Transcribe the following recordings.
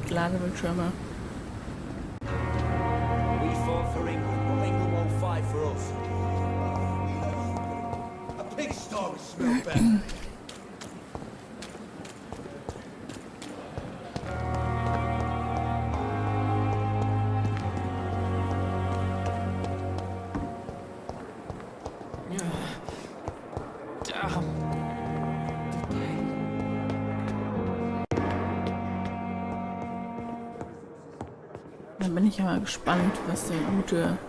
Ladebildschirme. We fought for England, but England won't fight for us. A pig star would smell better. Dann bin ich ja mal gespannt, was der gute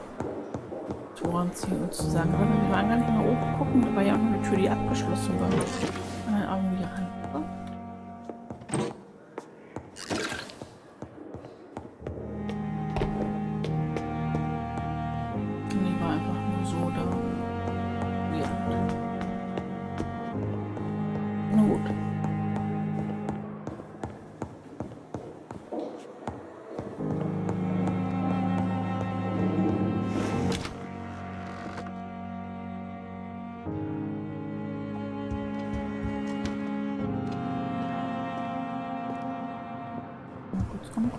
Torenziel uns zu sagen hat. Wir waren gar nicht mal oben gucken, da war ja auch noch eine Tür, die abgeschlossen war. Und dann Augen wieder ran. Die war einfach nur so da. Ja. Na gut.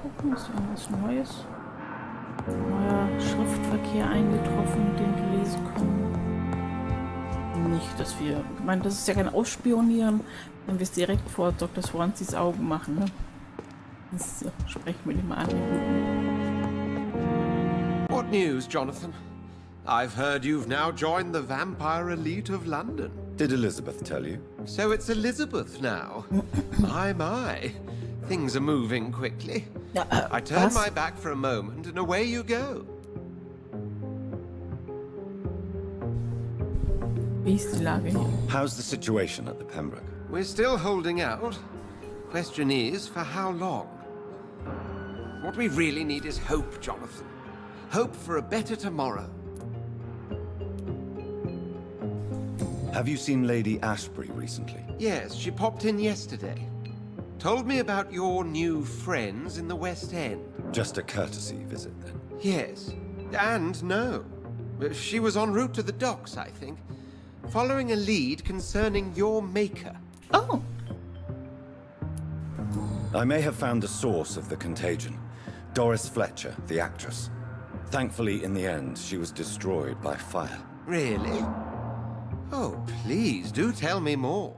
Gucken, ist irgendwas Neues? Neuer Schriftverkehr eingetroffen, den wir lesen können. Nicht, dass wir... Ich meine, das ist ja kein Ausspionieren, wenn wir es direkt vor Dr. Swanseas Augen machen, ne? Das sprechen wir den mal an. What news, Jonathan? I've heard you've now joined the vampire elite of London. Did Elizabeth tell you? So it's Elizabeth now. My. Things are moving quickly. Ja, I turn my back for a moment and away you go. Wie ist die Lage hier? How's the situation at the Pembroke? We're still holding out. Question is, for how long? What we really need is hope, Jonathan. Hope for a better tomorrow. Have you seen Lady Ashbury recently? Yes, she popped in yesterday. Told me about your new friends in the West End. Just a courtesy visit, then? Yes. And no. She was en route to the docks, I think. Following a lead concerning your maker. Oh! I may have found the source of the contagion. Doris Fletcher, the actress. Thankfully, in the end, she was destroyed by fire. Really? Oh, please, do tell me more.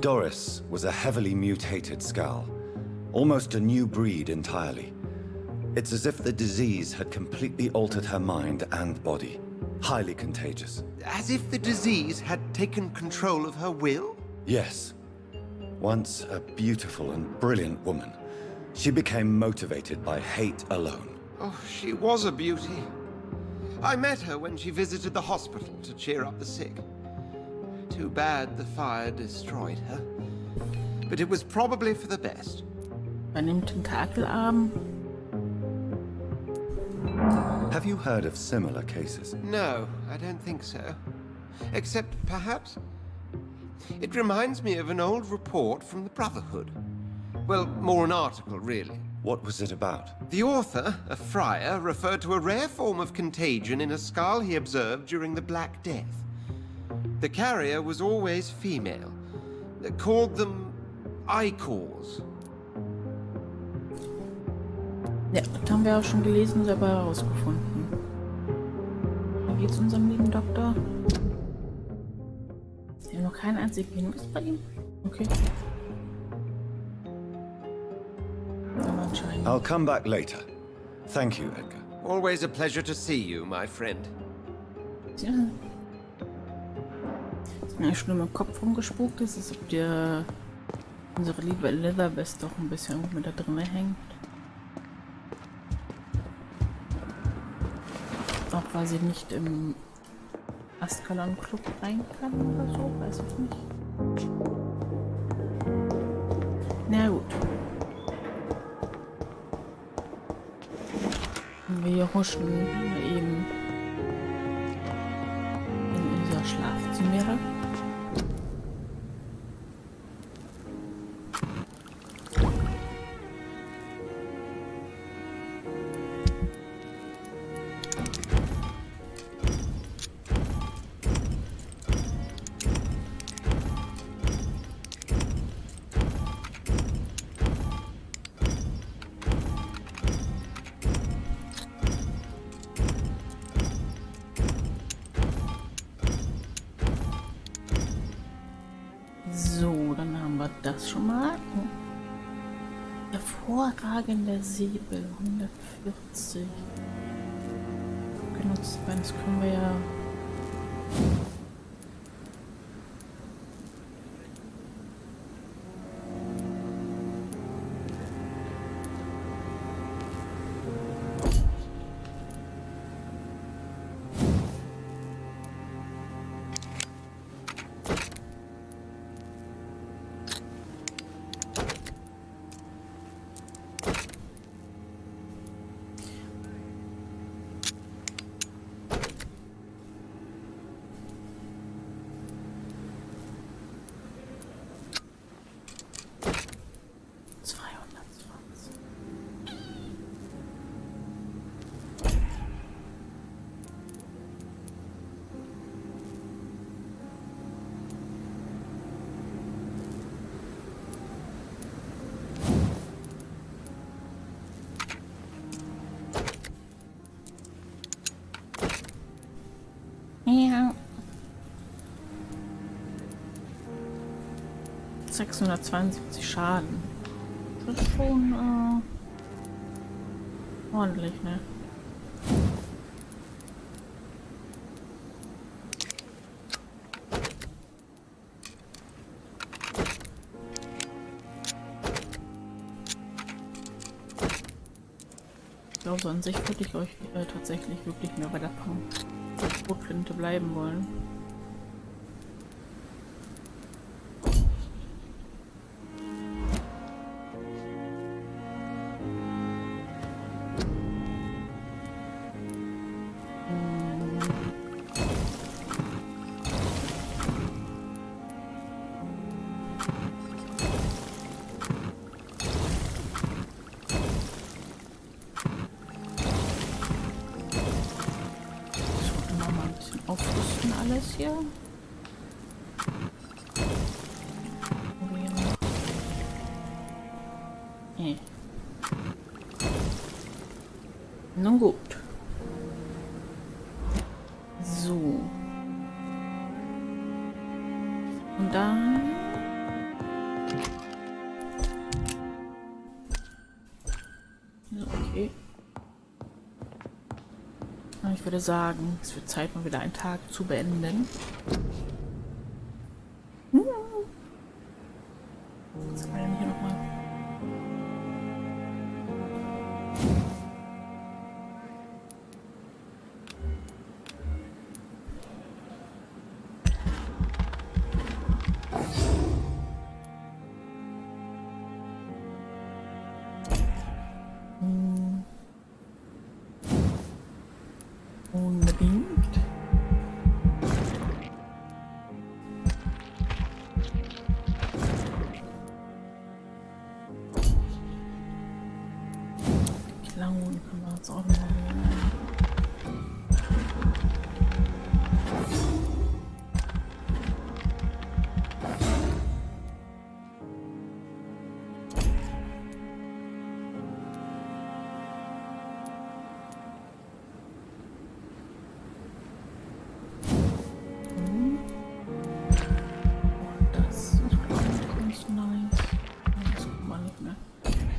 Doris was a heavily mutated skull. Almost a new breed entirely. It's as if the disease had completely altered her mind and body. Highly contagious. As if the disease had taken control of her will? Yes. Once a beautiful and brilliant woman, she became motivated by hate alone. Oh, she was a beauty. I met her when she visited the hospital to cheer up the sick. Too bad the fire destroyed her. But it was probably for the best. Bei dem Tentakelarm. Have you heard of similar cases? No, I don't think so. Except, perhaps, it reminds me of an old report from the Brotherhood. Well, more an article, really. What was it about? The author, a friar, referred to a rare form of contagion in a skull he observed during the Black Death. The carrier was always female. They called them Icors. Ja, das haben wir auch schon gelesen und selber herausgefunden. Wie geht's unserem lieben Doktor? Wir haben noch keinen einzigen Hinweis bei ihm. Okay. Aber anscheinend. I'll come back later. Thank you, Edgar. Always a pleasure to see you, my friend. Tja. Ist mir schon im Kopf rumgespukt ist, als ob dir unsere liebe Elizabeth doch ein bisschen mit da drin hängt. Auch weil sie nicht im Askalon-Club rein kann oder so, weiß ich nicht. Na gut. Wir huschen eben in unser Schlafzimmer. das schon mal. Hervorragender Säbel, 140. Genutzt werden, das können wir ja. Ja. 672 Schaden. Das ist schon ordentlich, ne? Ich glaube, so an sich würde ich euch tatsächlich wirklich mehr bei der Brotflinte bleiben wollen. Aufrüsten alles hier. Nee. Nun gut. So. Und dann... Okay. Ich würde sagen, es wird Zeit, mal wieder einen Tag zu beenden. Jetzt kann ich hier nochmal. Unbedingt. Klauen können wir uns auch noch mal.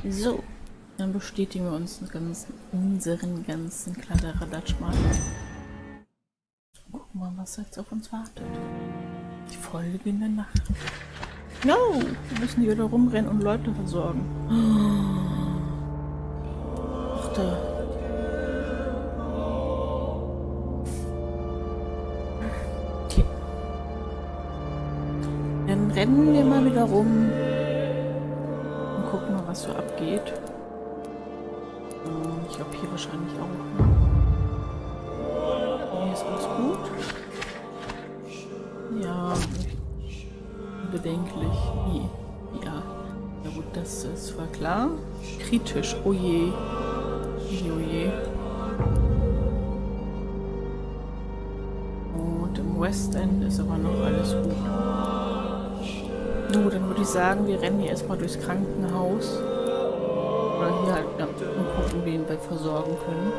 So, dann bestätigen wir uns unseren ganzen Kladderadatsch mal. Gucken wir mal, was jetzt auf uns wartet. Die folgende Nacht. No, wir müssen hier wieder rumrennen und Leute versorgen. Ach da. Okay. Dann rennen wir mal wieder rum. Gucken mal, was so abgeht. Ich glaube hier wahrscheinlich auch. Ne? Hier ist alles gut. Ja, bedenklich. Ja. Ja gut, das ist war klar. Kritisch. Oh je. Oh je. Und im West End ist aber noch alles gut. So, dann würde ich sagen, wir rennen hier erstmal durchs Krankenhaus. Oder hier halt und gucken, wen wir versorgen können.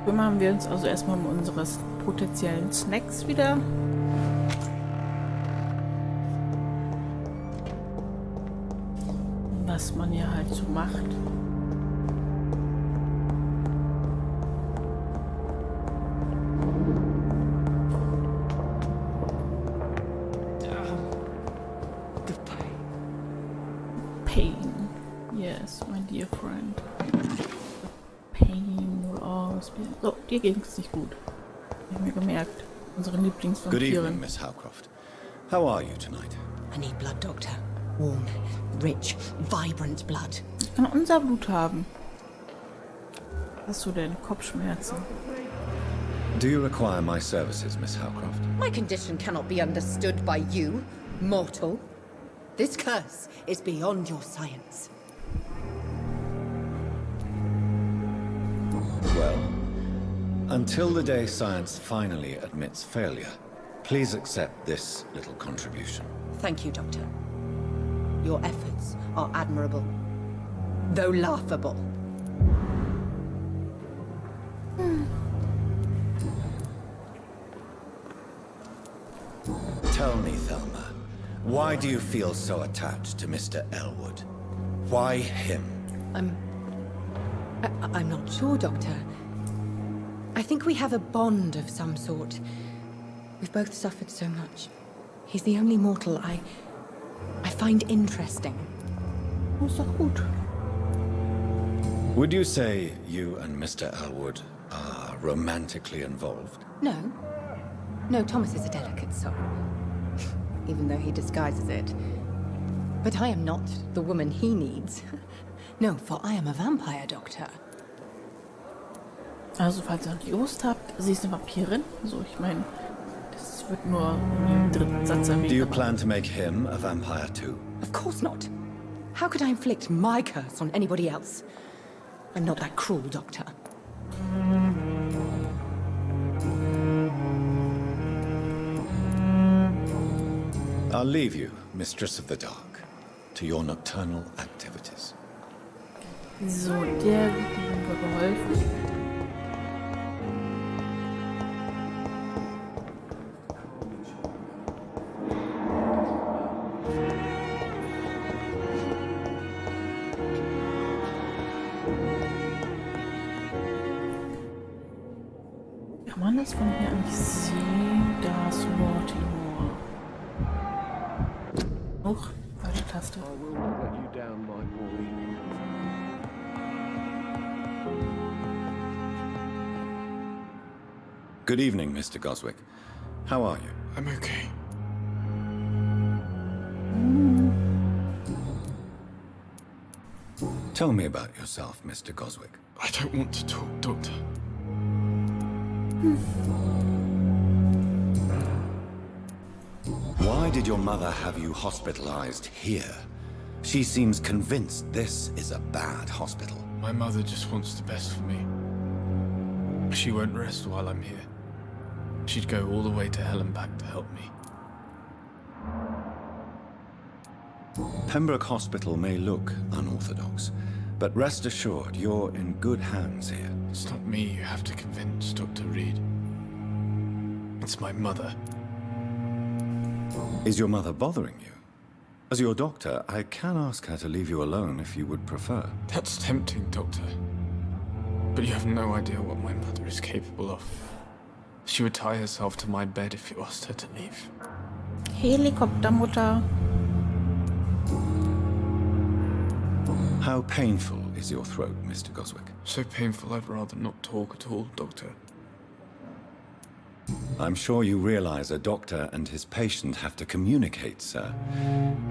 Kümmern wir uns also erstmal um unsere potenziellen Snacks wieder. was man ja halt so macht. Pain. Yes, my dear friend. Pain will always be... So, dir ging's nicht gut. Ich hab mir gemerkt. Unsere Good Lieblingsvampirin. evening, Miss Howcroft. How are you tonight? I need blood, Doctor. Warm, rich, vibrant blood. Ich kann unser Blut haben. Hast du denn Kopfschmerzen? Do you require my services, Miss Howcroft? My condition cannot be understood by you, mortal. This curse is beyond your science. Well, until the day science finally admits failure, please accept this little contribution. Thank you, Doctor. Your efforts are admirable, though laughable. Tell me, Thelma, why do you feel so attached to Mr. Elwood? Why him? I'm not sure, Doctor. I think we have a bond of some sort. We've both suffered so much. He's the only mortal I find interesting. Ist doch gut. Would you say you and Mr. Elwood are romantically involved? No. No, Thomas is a delicate soul. Even though he disguises it. But I am not the woman he needs. No, for I am a vampire, Doctor. Also, falls ihr noch nicht gewusst habt, sie ist eine Vampirin. So, ich meine, das wird nur im dritten Satz erwähnt. Do you aber- plan to make him a vampire too? Of course not. How could I inflict my curse on anybody else? I'm not that cruel, Doctor. I'll leave you, Mistress of the Dark, to your nocturnal activities. So, der wird mir geholfen. Kann man das von hier eigentlich sehen? Das Mortimer. Hoch, falsche Taste. Good evening, Mr. Goswick. How are you? I'm okay. Tell me about yourself, Mr. Goswick. I don't want to talk, Doctor. Why did your mother have you hospitalized here? She seems convinced this is a bad hospital. My mother just wants the best for me. She won't rest while I'm here. She'd go all the way to hell and back to help me. Pembroke Hospital may look unorthodox, but rest assured you're in good hands here. It's not me you have to convince, Dr. Reid. It's my mother. Is your mother bothering you? As your doctor, I can ask her to leave you alone if you would prefer. That's tempting, Doctor. But you have no idea what my mother is capable of. She would tie herself to my bed if you asked her to leave. Helikoptermutter. How painful is your throat, Mr. Goswick? So painful I'd rather not talk at all, Doctor. I'm sure you realize a doctor and his patient have to communicate, sir.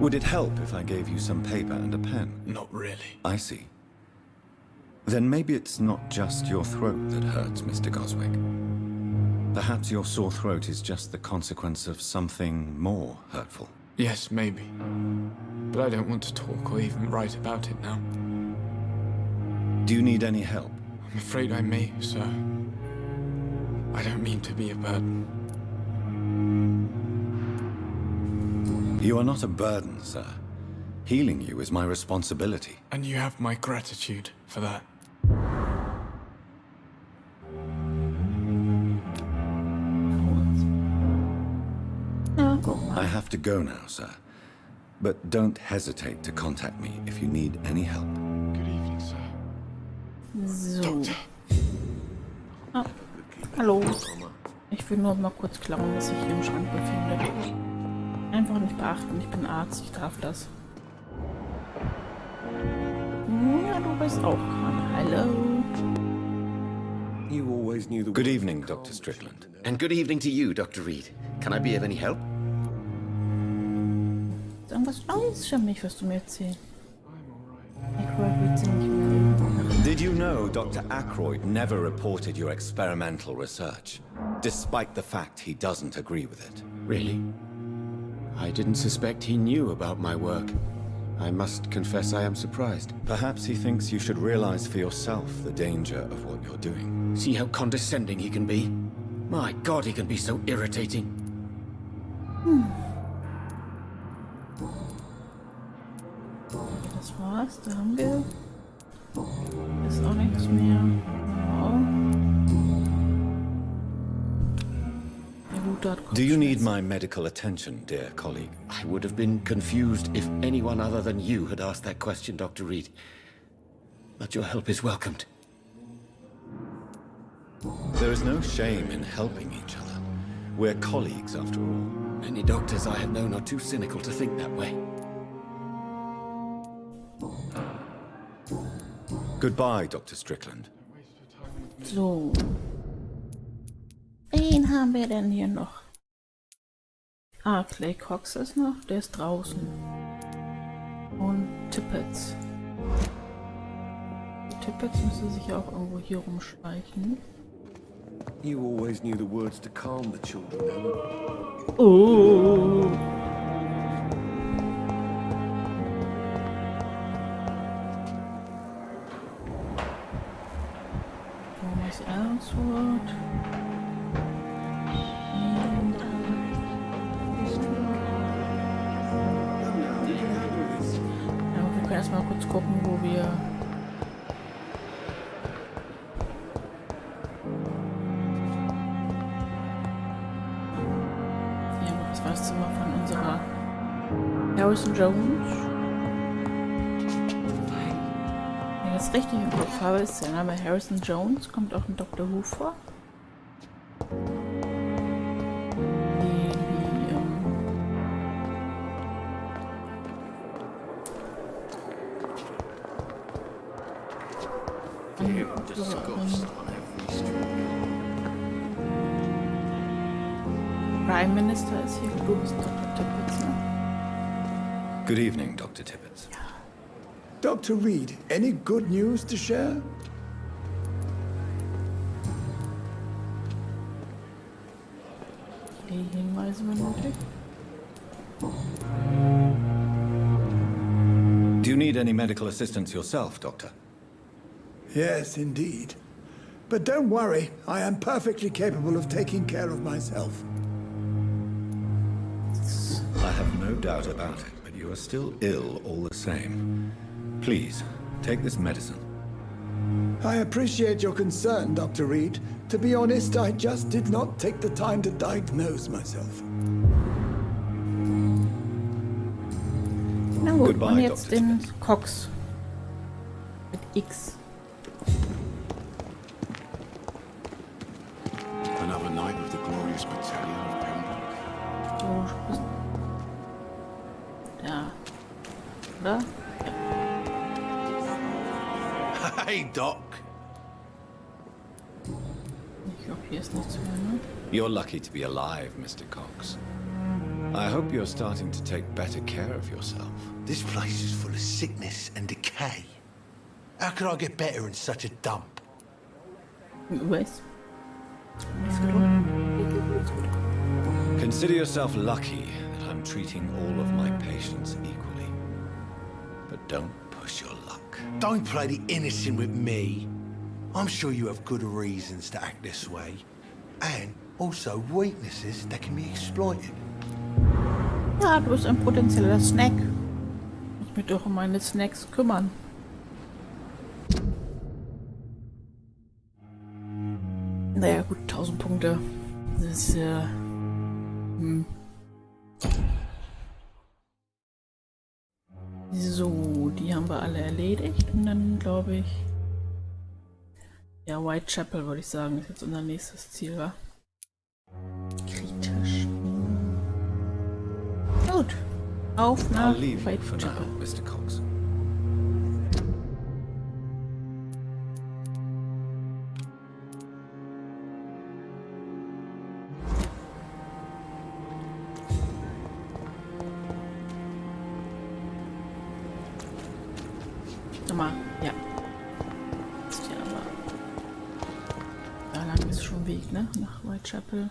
Would it help if I gave you some paper and a pen? Not really. I see. Then maybe it's not just your throat that hurts, Mr. Goswick. Perhaps your sore throat is just the consequence of something more hurtful. Yes, maybe. But I don't want to talk or even write about it now. Do you need any help? I'm afraid I may, sir. I don't mean to be a burden. You are not a burden, sir. Healing you is my responsibility. And you have my gratitude for that. Ja, guck I mal. have to go now, sir. but don't hesitate to contact me if you need any help. Good evening, sir. So. Ah, hallo. Ich will nur mal kurz klauen, was sich hier im Schrank befindet. Einfach nicht beachten, ich bin Arzt, ich darf das. Ja, du bist auch dran. Hallo. You always knew the Good evening, Dr. Strickland. And good evening to you, Dr. Reid. Can I be of any help? Ist irgendwas Neues für mich, was du mir erzählst? Aykroyd wird ziemlich mögen. Did you know Dr. Aykroyd never reported your experimental research, despite the fact he doesn't agree with it? Really? I didn't suspect he knew about my work. I must confess I am surprised. Perhaps he thinks you should realize for yourself the danger of what you're doing. See how condescending he can be? My God, he can be so irritating. Das war's, da haben wir. Ist auch nichts mehr. Wow. Ja, gut, da hat Do you need Kopfschmerzen. my medical attention, dear colleague? I would have been confused if anyone other than you had asked that question, Dr. Reid. But your help is welcomed. There is no shame in helping each other. We're colleagues, after all. Many doctors I have known are too cynical to think that way. Goodbye, Dr. Strickland. So. Wen haben wir denn hier noch? Ah, Clay Cox ist noch. Der ist draußen. Und Tippets. Tippets müsste sich auch irgendwo hier rumschleichen. You always knew the words to calm the children, Ellen. Oh. Thomas Ellsworth. Ja, wir können erstmal kurz gucken, wo wir. Ja, das war das Zimmer von unserer Harrison Jones. Wenn ich das richtig im Kopf habe, ist der Name Harrison Jones, kommt auch in Doctor Who vor. Prime Minister ist hier, du bist Dr. Tippets, ne? Good evening, Dr. Tippets. Dr. Reid, any good news to share? Die Hinweise benötigt. Do you need any medical assistance yourself, Doctor? Yes, indeed. But don't worry, I am perfectly capable of taking care of myself. I have no doubt about it, but you are still ill all the same. Please, take this medicine. I appreciate your concern, Dr. Reid. To be honest, I just did not take the time to diagnose myself. Na gut, Goodbye, und jetzt Dr. den Tippets. Cox. Mit X. Another night with the glorious battalion of Pembroke. So, bist ja. Oder? Hey, Doc. Ich glaube, hier ist nichts mehr, ne? You're lucky to be alive, Mr. Cox. I hope you're starting to take better care of yourself. This place is full of sickness and decay. How could I get better in such a dump? US. Consider yourself lucky that I'm treating all of my patients equally. But don't push your luck. Don't play the innocent with me. I'm sure you have good reasons to act this way. And also weaknesses that can be exploited. Ja, du bist ein potenzieller Snack. Ich muss mich doch um meine Snacks kümmern. Naja, gut, 1000 Punkte. Das ist So, die haben wir alle erledigt. Und dann glaube ich... Ja, Whitechapel würde ich sagen, ist jetzt unser nächstes Ziel, wa? Kritisch. Gut. Auf nach I'll leave you for now, Whitechapel. Mr. Cox. Nochmal, ja. Ist ja aber... Da lang ist schon Weg, ne? Nach Whitechapel.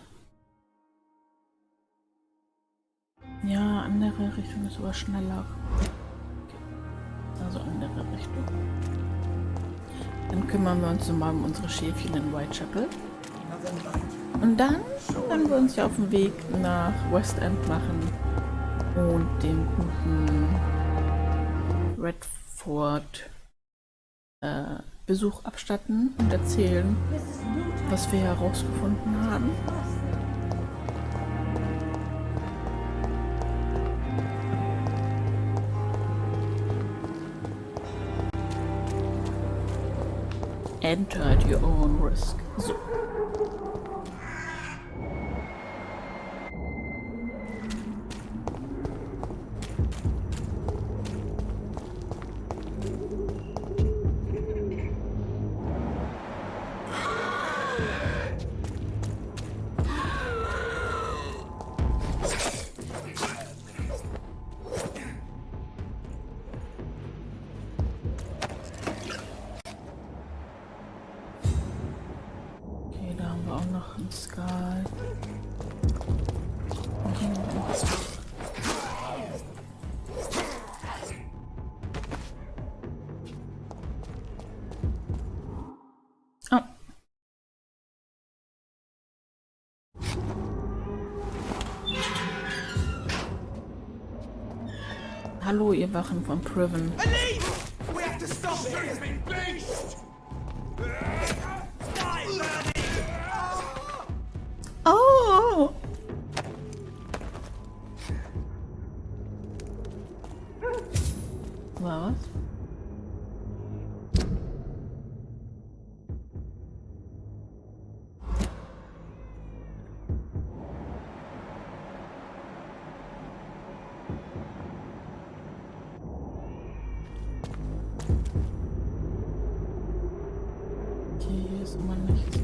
Ja, andere Richtung ist aber schneller. Okay. Also andere Richtung. Dann kümmern wir uns nochmal um unsere Schäfchen in Whitechapel. Und dann können wir uns ja auf den Weg nach West End machen und dem guten Redford Besuch abstatten und erzählen, was wir herausgefunden haben. Enter at your own risk. So. Oh. Hallo, ihr Wachen von Priven. Oh! War was? Okay, hier ist immer nichts.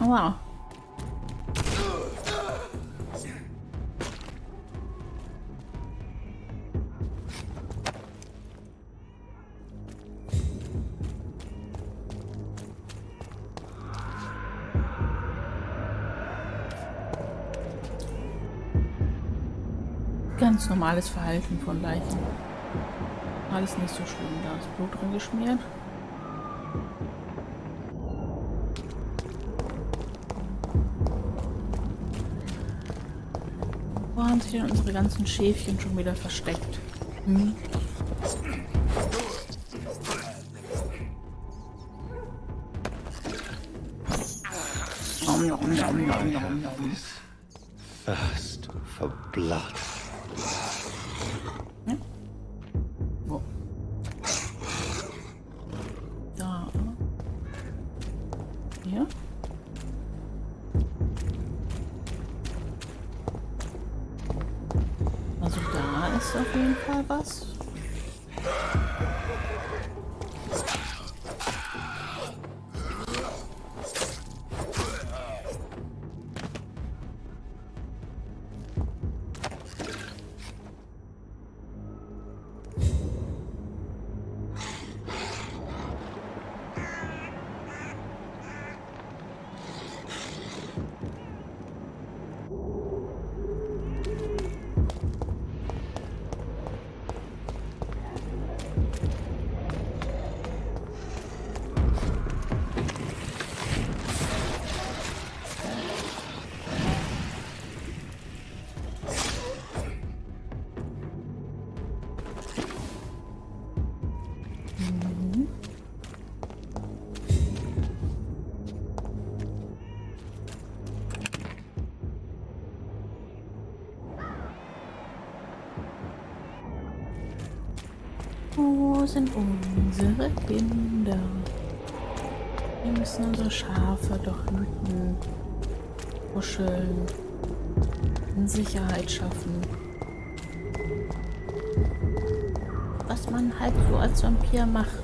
Oh, wow. Ganz normales Verhalten von Leichen. Alles nicht so schlimm. Da ist Blut drin geschmiert. Wo haben sich denn unsere ganzen Schäfchen schon wieder versteckt? Hm? Thirst for blood. Hm? Wo? Da. Hier? ist auf jeden Fall was. Wo sind unsere Kinder? Wir müssen unsere Schafe doch hüten, kuscheln, in Sicherheit schaffen. Was man halt so als Vampir macht.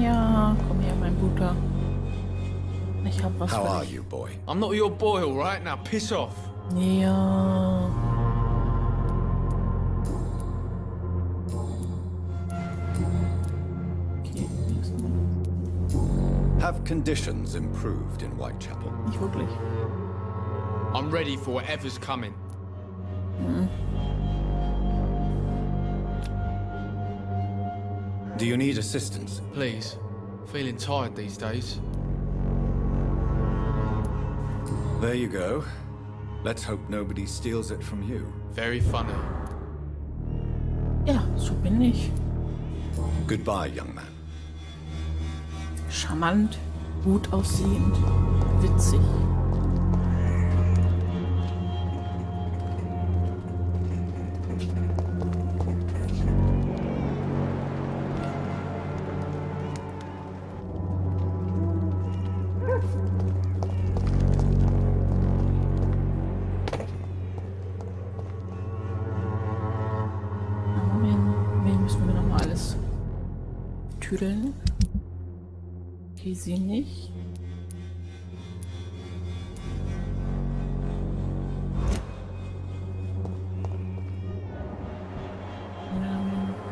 Ja, komm her, mein Guter. Ich hab was How für are dich. you, boy? I'm not your boy, all right? Now piss off. Ja. Okay, Have conditions improved in Whitechapel? nicht wirklich. I'm ready for whatever's coming. Do you need assistance? Please. Feeling tired these days. There you go. Let's hope nobody steals it from you. Very funny. Ja, so bin ich. Goodbye, young man. Charmant, gut aussehend, witzig. Wen müssen wir nochmal alles tüdeln? Okay, sie nicht.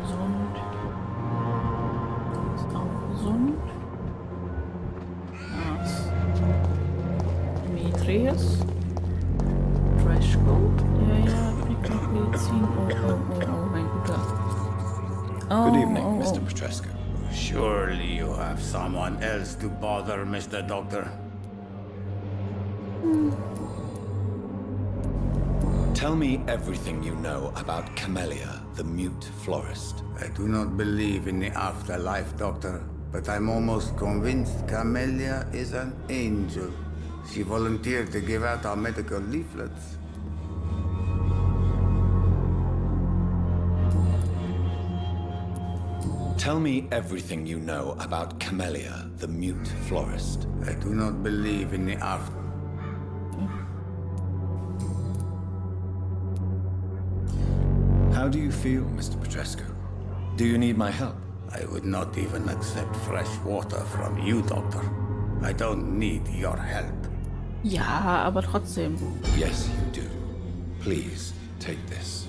Gesund. Ist auch gesund. Das. Demetrius. Trashco. Ja, kriegt noch Medizin. Oh, mein Guter. Good evening, Mr. Petrescu. Surely you have someone else to bother, Mr. Doctor. Tell me everything you know about Camellia, the mute florist. I do not believe in the afterlife, Doctor, but I'm almost convinced Camellia is an angel. She volunteered to give out our medical leaflets. Tell me everything you know about Camellia, the mute florist. I do not believe in the after. How do you feel, Mr. Petrescu? Do you need my help? I would not even accept fresh water from you, Doctor. I don't need your help. Ja, aber trotzdem. Yes, you do. Please, take this.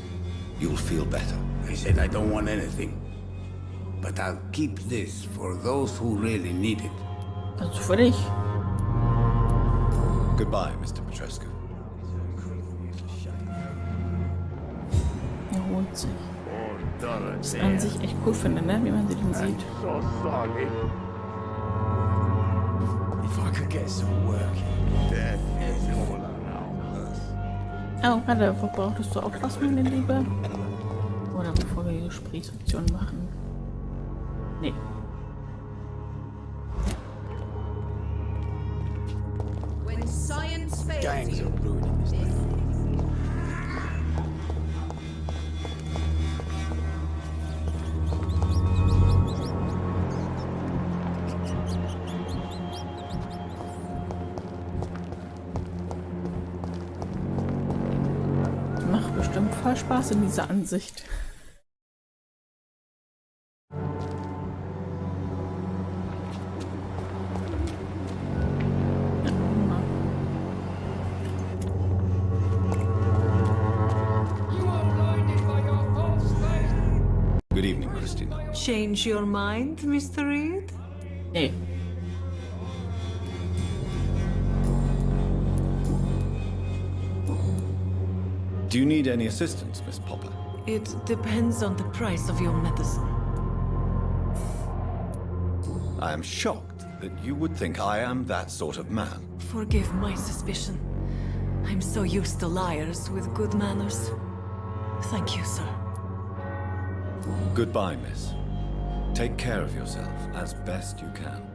You'll feel better. I said I don't want anything. But I'll keep this for those who really need it. Also für dich. Goodbye, Mr. Petrescu. Er holt sich. Was ich an sich echt cool finde, ne? Wie man sie den sieht. So sorry. If I could get some work. Death is all around us. Oh, warte, brauchtest du auch was, meine Liebe? Oder bevor wir die Gesprächsoption machen? Nee. When science Gangs are ruining this thing. Macht bestimmt voll Spaß in dieser Ansicht. Good evening, Christina. Change your mind, Mr. Reid? Nee. Do you need any assistance, Miss Popper? It depends on the price of your medicine. I am shocked that you would think I am that sort of man. Forgive my suspicion. I'm so used to liars with good manners. Thank you, sir. Goodbye, miss. Take care of yourself as best you can.